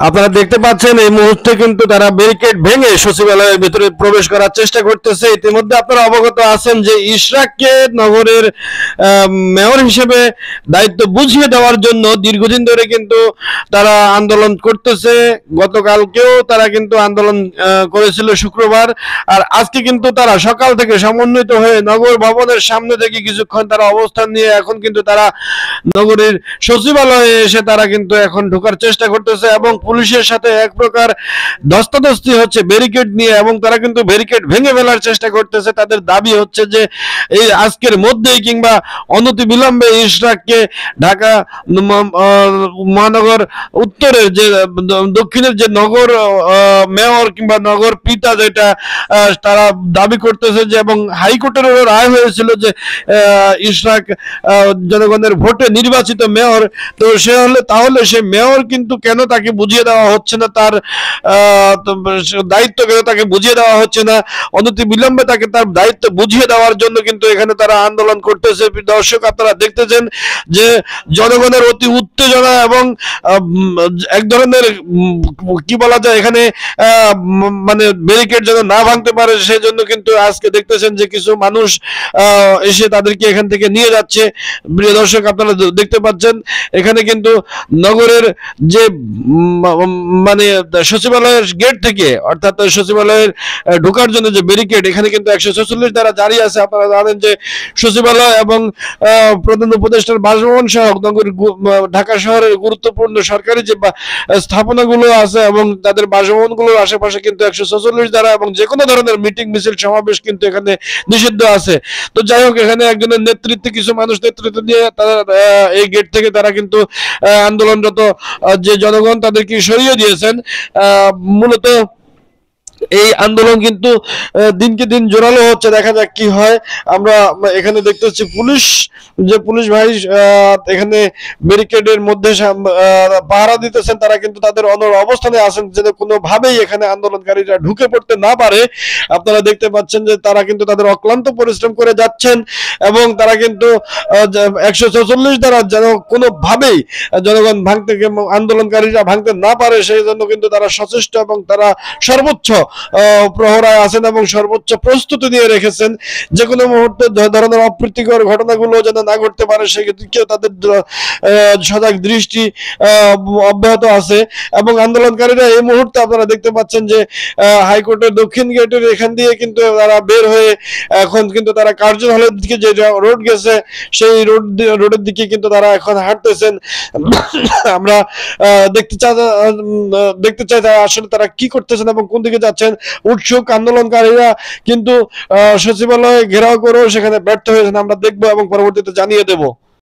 আপনারা দেখতে পাচ্ছেন এই মুহূর্তে কিন্তু তারা ব্যারিকেড ভেঙে সচিবালয়ের ভিতরে প্রবেশ করার চেষ্টা করতেছে। ইতিমধ্যে আপনারা অবগত আছেন যে ইশরাককে নগরের মেয়র হিসেবে দায়িত্ব বুঝিয়ে দেওয়ার জন্য দীর্ঘদিন ধরে কিন্তু তারা আন্দোলন করতেছে। গতকালকেও তারা কিন্তু আন্দোলন করেছিল শুক্রবার, আর আজকে কিন্তু তারা সকাল থেকে সমন্বিত হয়ে নগর ভবনের সামনে থেকে কিছুক্ষণ তারা অবস্থান নিয়ে এখন কিন্তু তারা নগরের সচিবালয়ে এসে তারা কিন্তু এখন ঢোকার চেষ্টা করতেছে এবং পুলিশের সাথে এক প্রকার ধস্তাধস্তি হচ্ছে ব্যারিকেড নিয়ে, এবং তারা কিন্তু ব্যারিকেড ভেঙে ফেলার চেষ্টা করতেছে। তাদের দাবি হচ্ছে যে এই আজকের মধ্যেই কিংবা অনতি বিলম্বে ইশরাককে ঢাকা মহানগর উত্তরের যে দক্ষিণের যে নগর মেয়র কিংবা নগর পিতা যেটা তারা দাবি করতেছে যে, এবং হাইকোর্টেরও রায় হয়েছিল যে ইশরাক জনগণের ভোটে নির্বাচিত মেয়র, তো সে হলে তাহলে সে মেয়র কিন্তু কেন তাকে বুঝিয়ে দেওয়া হচ্ছে না, তার দায়িত্ব কেন তাকে বুঝিয়ে দেওয়া হচ্ছে না, অনতি বিলম্বে তাকে তার দায়িত্ব বুঝিয়ে দেওয়ার জন্য কিন্তু এখানে তারা আন্দোলন করতেছে। দর্শক আপনারা দেখতেছেন যে জনগণের অতি উত্তেজনা এবং এক ধরনের কি বলা যায় এখানে মানে ব্যারিকেড যেন না ভাঙতে পারে সেই জন্য কিন্তু আজকে দেখতেছেন যে কিছু মানুষ এসে তাদেরকে এখান থেকে নিয়ে যাচ্ছে। প্রিয় দর্শক আপনারা দেখতে পাচ্ছেন এখানে কিন্তু নগরের যে মানে সচিবালয়ের গেট থেকে অর্থাৎ সচিবালয়ের ঢোকার জন্য যে ব্যারিকেড এখানে কিন্তু 146 দ্বারা জারি আছে। আপনারা জানেন যে সচিবালয় এবং প্রধান উপদেষ্টার বাসভবন সহ ঢাকা শহরের গুরুত্বপূর্ণ সরকারি যে স্থাপনাগুলো আছে এবং তাদের বাসভবনগুলোর আশেপাশে কিন্তু 146 দ্বারা এবং যে কোনো ধরনের মিটিং মিছিল সমাবেশ কিন্তু এখানে নিষিদ্ধ আছে। তো যাই হোক এখানে একজনের নেতৃত্বে কিছু মানুষ নেতৃত্ব দিয়ে তারা এই গেট থেকে তারা কিন্তু আন্দোলনরত যে জনগণ তাদেরকে সরিয়ে দিয়েছেন। মূলত এই আন্দোলন কিন্তু দিনকে দিন জোরালো হচ্ছে, দেখা যাক কি হয়। আমরা এখানে দেখতে পাচ্ছি পুলিশ ভাই এখানে ব্যারিকেডের মধ্যে পাহারা দিতেছেন, তারা কিন্তু তাদের অবস্থানে আছেন যেন কোনোভাবেই এখানে আন্দোলনকারীরা ঢুকে পড়তে না পারে। আপনারা দেখতে পাচ্ছেন যে তারা কিন্তু তাদের অক্লান্ত পরিশ্রম করে যাচ্ছেন এবং তারা কিন্তু 146 দ্বারা যেন কোনোভাবেই জনগণ ভাঙতে আন্দোলনকারীরা ভাঙতে না পারে সেই জন্য কিন্তু তারা সচেষ্ট এবং তারা সর্বোচ্চ প্রহরায় আছেন এবং সর্বোচ্চ প্রস্তুতি নিয়ে রেখেছেন। যে কোনো মুহূর্তে ধরনের অপ্রীতিকর ঘটনাগুলো যেন না ঘটতে পারে সেদিকেও তাদের সজাগ দৃষ্টি অব্যাহত আছে। এবং আন্দোলনকারীরা এই মুহূর্তে আপনারা দেখতে পাচ্ছেন যে হাইকোর্টের দক্ষিণ গেটের এখান দিয়ে কিন্তু তারা বের হয়ে এখন কিন্তু তারা কার্যালয়ের দিকে যে রোড গেছে সেই রোডের দিকে কিন্তু তারা এখন হাঁটতেছেন। আমরা দেখতে চাই তারা আসলে তারা কি করতেছেন এবং কোন দিকে যাচ্ছেন। উৎসুক আন্দোলনকারীরা কিন্তু সচিবালয়ে ঘেরাও করেও সেখানে ব্যর্থ হয়েছেন। আমরা দেখবো এবং পরবর্তীতে জানিয়ে দেব।